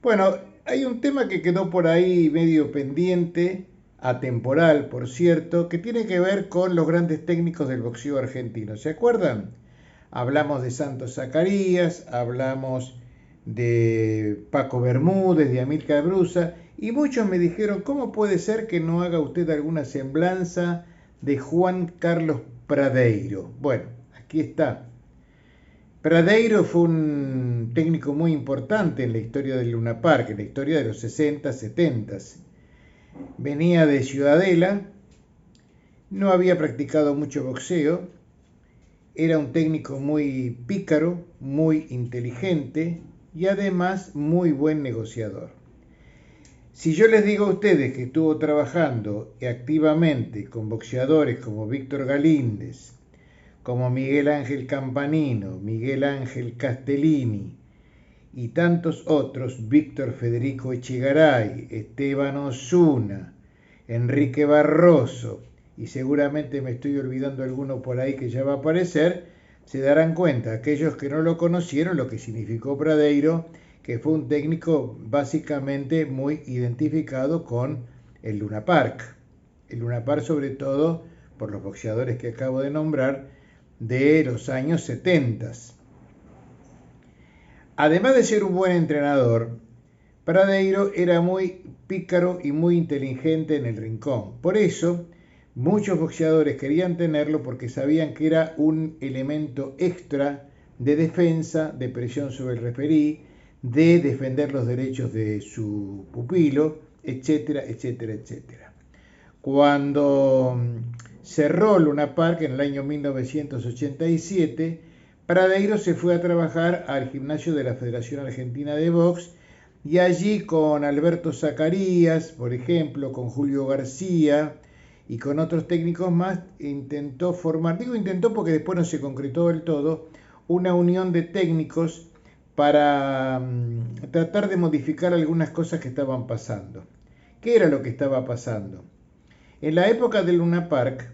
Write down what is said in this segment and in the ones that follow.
Bueno, hay un tema que quedó por ahí medio pendiente, atemporal, por cierto, que tiene que ver con los grandes técnicos del boxeo argentino. ¿Se acuerdan? Hablamos de Santos Zacarías, hablamos de Paco Bermúdez, de Amílcar Brusa, y muchos me dijeron, ¿cómo puede ser que no haga usted alguna semblanza de Juan Carlos Pradeiro? Bueno, aquí está. Pradeiro fue un técnico muy importante en la historia del Luna Park, en la historia de los 60, 70. Venía de Ciudadela, no había practicado mucho boxeo, era un técnico muy pícaro, muy inteligente y además muy buen negociador. Si yo les digo a ustedes que estuvo trabajando activamente con boxeadores como Víctor Galíndez, como Miguel Ángel Campanino, Miguel Ángel Castellini y tantos otros, Víctor Federico Echegaray, Esteban Osuna, Enrique Barroso, y seguramente me estoy olvidando alguno por ahí que ya va a aparecer, se darán cuenta, aquellos que no lo conocieron, lo que significó Pradeiro, que fue un técnico básicamente muy identificado con el Luna Park. El Luna Park sobre todo por los boxeadores que acabo de nombrar de los años 70. Además de ser un buen entrenador, Pradeiro era muy pícaro y muy inteligente en el rincón. Por eso, muchos boxeadores querían tenerlo porque sabían que era un elemento extra de defensa, de presión sobre el referí, de defender los derechos de su pupilo, etcétera, etcétera, etcétera. Cuando cerró Luna Park en el año 1987, Pradeiro se fue a trabajar al gimnasio de la Federación Argentina de Box y allí con Alberto Zacarías, por ejemplo, con Julio García y con otros técnicos más, intentó formar, digo intentó porque después no se concretó del todo, una unión de técnicos para tratar de modificar algunas cosas que estaban pasando. ¿Qué era lo que estaba pasando? En la época del Luna Park,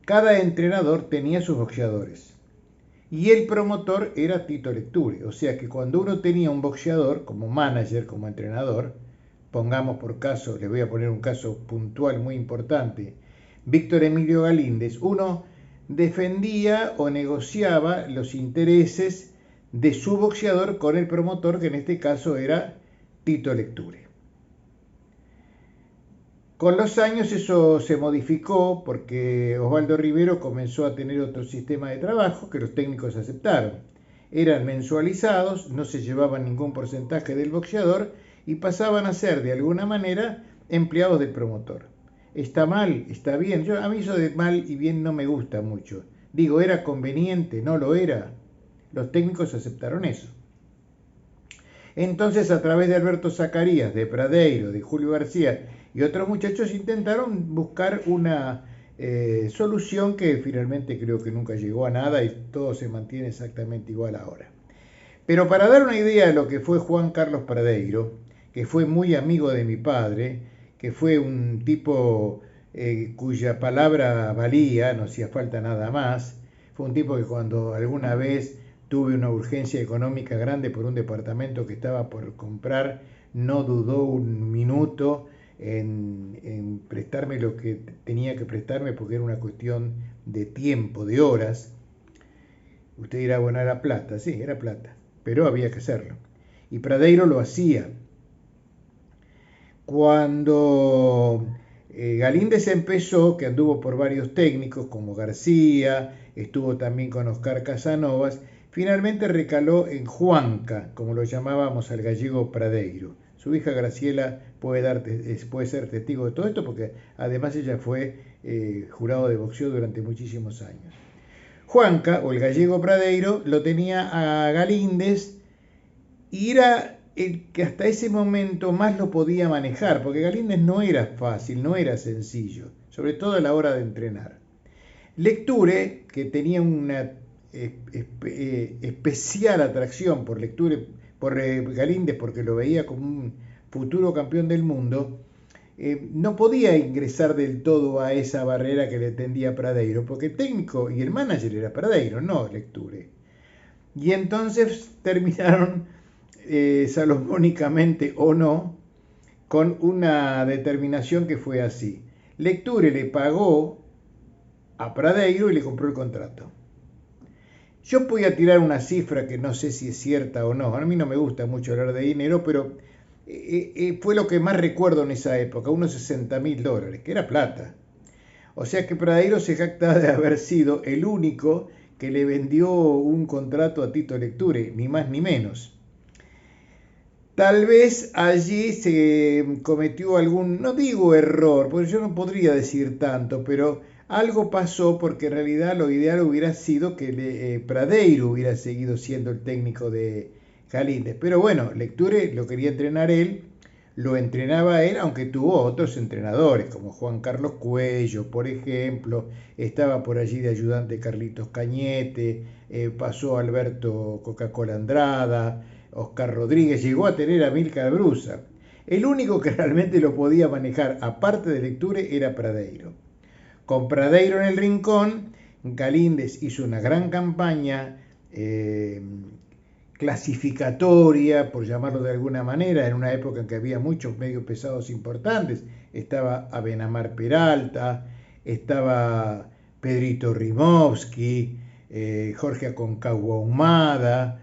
cada entrenador tenía sus boxeadores. Y el promotor era Tito Lecture. O sea que cuando uno tenía un boxeador como manager, como entrenador, pongamos por caso, les voy a poner un caso puntual muy importante, Víctor Emilio Galíndez, uno defendía o negociaba los intereses de su boxeador con el promotor, que en este caso era Tito Lecture. Con los años eso se modificó porque Osvaldo Rivero comenzó a tener otro sistema de trabajo que los técnicos aceptaron. Eran mensualizados, no se llevaban ningún porcentaje del boxeador y pasaban a ser de alguna manera empleados del promotor. ¿Está mal? ¿Está bien? A mí eso de mal y bien no me gusta mucho. Digo, ¿era conveniente? ¿No lo era? Los técnicos aceptaron eso. Entonces, a través de Alberto Zacarías, de Pradeiro, de Julio García y otros muchachos intentaron buscar una solución que finalmente creo que nunca llegó a nada y todo se mantiene exactamente igual ahora. Pero para dar una idea de lo que fue Juan Carlos Pradeiro, que fue muy amigo de mi padre, que fue un tipo cuya palabra valía, no hacía falta nada más, fue un tipo que cuando alguna vez tuve una urgencia económica grande por un departamento que estaba por comprar, no dudó un minuto en prestarme lo que tenía que prestarme porque era una cuestión de tiempo, de horas. Usted dirá, bueno, era plata, sí, era plata, pero había que hacerlo. Y Pradeiro lo hacía. Cuando Galíndez empezó, que anduvo por varios técnicos como García, estuvo también con Oscar Casanovas, finalmente recaló en Juanca, como lo llamábamos al gallego Pradeiro. Su hija Graciela puede ser testigo de todo esto porque además ella fue jurado de boxeo durante muchísimos años. Juanca, o el gallego Pradeiro, lo tenía a Galíndez y era el que hasta ese momento más lo podía manejar, porque Galíndez no era fácil, no era sencillo, sobre todo a la hora de entrenar. Lecture, que tenía una especial atracción por Lecture, por Galíndez, porque lo veía como un futuro campeón del mundo, no podía ingresar del todo a esa barrera que le tendía Pradeiro, porque el técnico y el manager era Pradeiro, no Lecture. Y entonces terminaron salomónicamente o no, con una determinación que fue así. Lecture le pagó a Pradeiro y le compró el contrato. Yo voy a tirar una cifra que no sé si es cierta o no. A mí no me gusta mucho hablar de dinero, pero fue lo que más recuerdo en esa época, unos $60.000, que era plata. O sea que Pradeiro se jacta de haber sido el único que le vendió un contrato a Tito Lecture, ni más ni menos. Tal vez allí se cometió algún, no digo error, porque yo no podría decir tanto, pero algo pasó porque en realidad lo ideal hubiera sido que Pradeiro hubiera seguido siendo el técnico de Galíndez. Pero bueno, Lecture lo quería entrenar él, lo entrenaba él, aunque tuvo otros entrenadores, como Juan Carlos Cuello, por ejemplo, estaba por allí de ayudante Carlitos Cañete, pasó Alberto Coca-Cola Andrada, Oscar Rodríguez, llegó a tener a Milcar Brusa. El único que realmente lo podía manejar, aparte de Lecture, era Pradeiro. Con Pradeiro en el rincón, Galíndez hizo una gran campaña clasificatoria, por llamarlo de alguna manera, en una época en que había muchos medios pesados importantes. Estaba Abenamar Peralta, estaba Pedrito Rimovsky, Jorge Aconcagua Humada,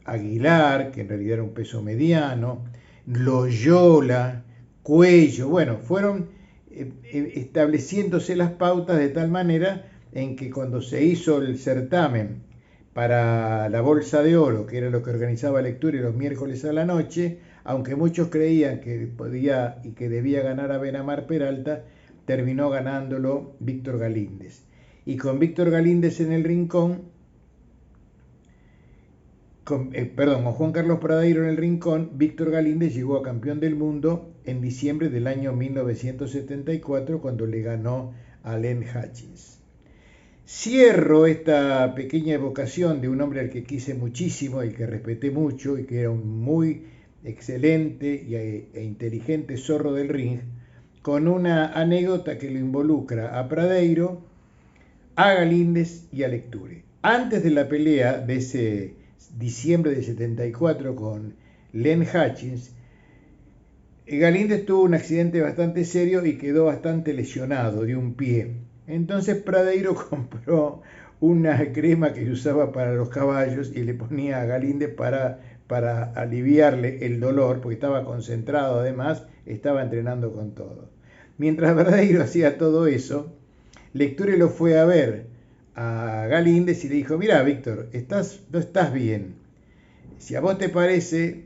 Aguilar, que en realidad era un peso mediano, Loyola, Cuello, bueno, fueron estableciéndose las pautas de tal manera en que cuando se hizo el certamen para la Bolsa de Oro, que era lo que organizaba Lecture los miércoles a la noche, aunque muchos creían que podía y que debía ganar a Benamar Peralta, terminó ganándolo Víctor Galíndez. Y con Víctor Galíndez en el rincón, con Juan Carlos Pradeiro en el rincón, Víctor Galíndez llegó a campeón del mundo en diciembre del año 1974 cuando le ganó a Len Hutchins. Cierro esta pequeña evocación de un hombre al que quise muchísimo y que respeté mucho y que era un muy excelente e inteligente zorro del ring con una anécdota que lo involucra a Pradeiro, a Galíndez y a Lecture. Antes de la pelea de ese diciembre de 74 con Len Hutchins, Galíndez tuvo un accidente bastante serio y quedó bastante lesionado de un pie. Entonces Pradeiro compró una crema que se usaba para los caballos y le ponía a Galíndez para aliviarle el dolor, porque estaba concentrado además, estaba entrenando con todo. Mientras Pradeiro hacía todo eso, Lecture lo fue a ver a Galíndez y le dijo, mira Víctor, no estás bien. Si a vos te parece,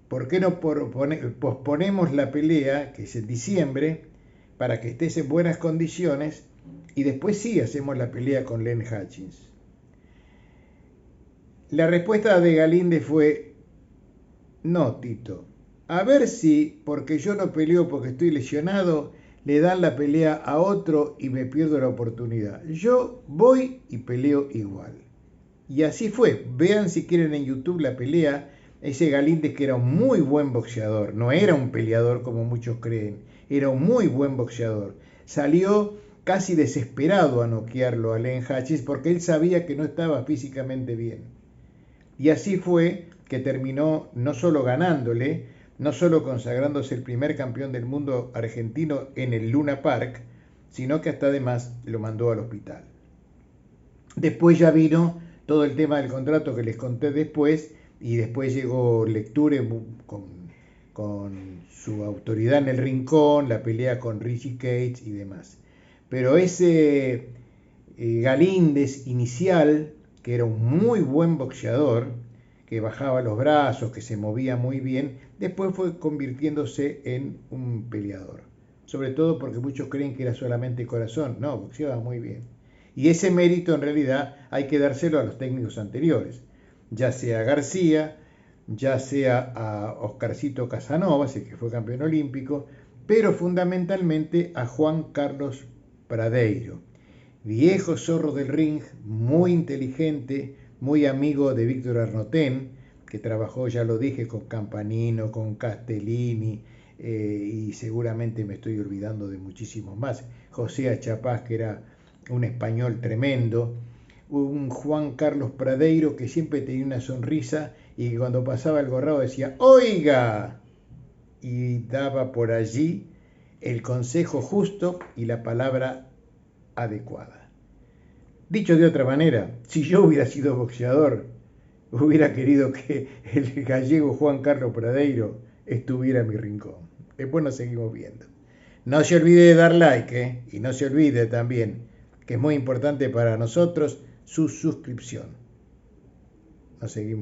¿por qué no posponemos la pelea, que es en diciembre, para que estés en buenas condiciones y después sí hacemos la pelea con Len Hutchins? La respuesta de Galíndez fue, no, Tito, a ver si, porque yo no peleo porque estoy lesionado, le dan la pelea a otro y me pierdo la oportunidad. Yo voy y peleo igual. Y así fue. Vean si quieren en YouTube la pelea. Ese Galíndez, que era un muy buen boxeador, no era un peleador como muchos creen, era un muy buen boxeador. Salió casi desesperado a noquearlo a Len Hutchins porque él sabía que no estaba físicamente bien. Y así fue que terminó no solo ganándole, no solo consagrándose el primer campeón del mundo argentino en el Luna Park, sino que hasta además lo mandó al hospital. Después ya vino todo el tema del contrato que les conté después, y después llegó Lecture con su autoridad en el rincón, la pelea con Richie Cage y demás. Pero ese Galíndez inicial, que era un muy buen boxeador, que bajaba los brazos, que se movía muy bien, después fue convirtiéndose en un peleador. Sobre todo porque muchos creen que era solamente corazón. No, boxeaba muy bien. Y ese mérito en realidad hay que dárselo a los técnicos anteriores, ya sea a García, ya sea a Oscarcito Casanovas, el que fue campeón olímpico, pero fundamentalmente a Juan Carlos Pradeiro, viejo zorro del ring, muy inteligente, muy amigo de Víctor Arnotén, que trabajó, ya lo dije, con Campanino, con Castellini, y seguramente me estoy olvidando de muchísimos más. José Achapaz, que era un español tremendo, un Juan Carlos Pradeiro que siempre tenía una sonrisa y que cuando pasaba el gorrado decía, ¡oiga! Y daba por allí el consejo justo y la palabra adecuada. Dicho de otra manera, si yo hubiera sido boxeador, hubiera querido que el gallego Juan Carlos Pradeiro estuviera en mi rincón. Después nos seguimos viendo. No se olvide de dar like, y no se olvide también, que es muy importante para nosotros, su suscripción. Nos seguimos.